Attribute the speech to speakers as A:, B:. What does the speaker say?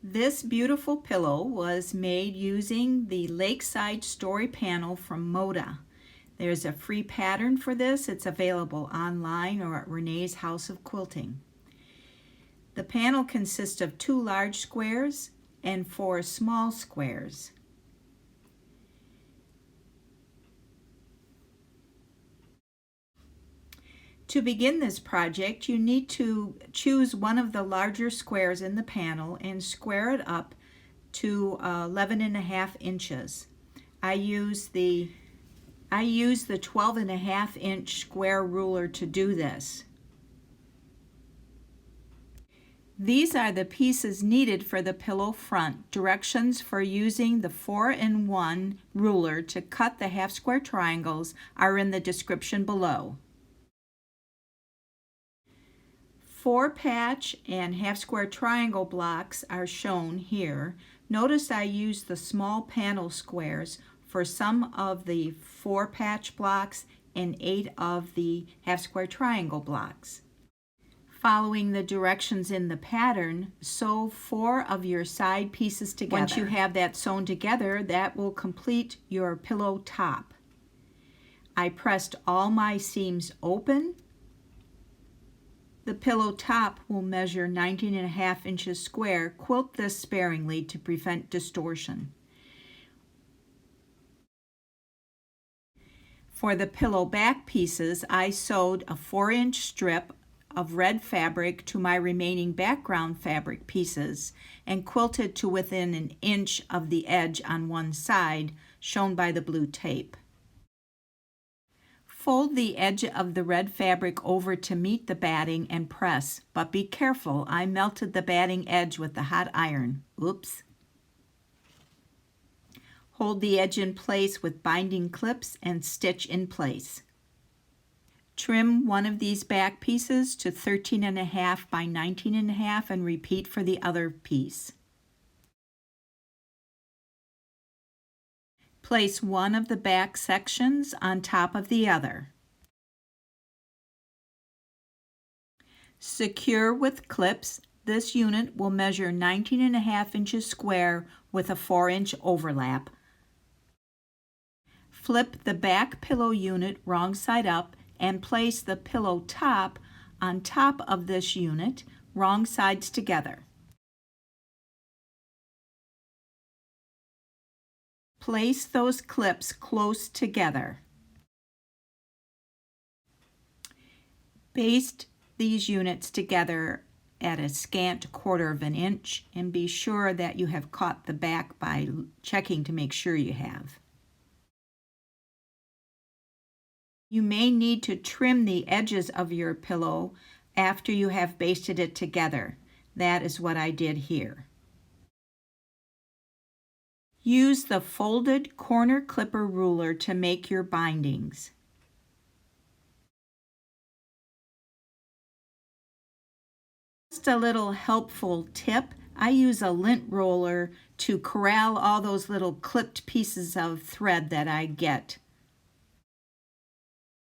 A: This beautiful pillow was made using the Lakeside Story panel from Moda. There's a free pattern for this. It's available online or at Renee's House of Quilting. The panel consists of 2 large squares and 4 small squares. To begin this project, you need to choose one of the larger squares in the panel and square it up to 11.5 inches. I use the 12.5 inch square ruler to do this. These are the pieces needed for the pillow front. Directions for using the 4-in-1 ruler to cut the half square triangles are in the description below. 4 patch and half square triangle blocks are shown here. Notice I used the small panel squares for some of the 4 patch blocks and 8 of the half square triangle blocks. Following the directions in the pattern, sew 4 of your side pieces together. Once you have that sewn together, that will complete your pillow top. I pressed all my seams open. The pillow top will measure 19.5 inches square. Quilt this sparingly to prevent distortion. For the pillow back pieces, I sewed a 4-inch strip of red fabric to my remaining background fabric pieces and quilted to within 1 inch of the edge on one side, shown by the blue tape. Fold the edge of the red fabric over to meet the batting and press, but be careful, I melted the batting edge with the hot iron. Oops. Hold the edge in place with binding clips and stitch in place. Trim one of these back pieces to 13.5 by 19.5 and repeat for the other piece. Place one of the back sections on top of the other. Secure with clips. This unit will measure 19.5 inches square with a 4-inch overlap. Flip the back pillow unit wrong side up and place the pillow top on top of this unit, wrong sides together. Place those clips close together. Baste these units together at a scant 1/4 of an inch and be sure that you have caught the back by checking to make sure you have. You may need to trim the edges of your pillow after you have basted it together. That is what I did here. Use the folded corner clipper ruler to make your bindings. Just a little helpful tip, I use a lint roller to corral all those little clipped pieces of thread that I get.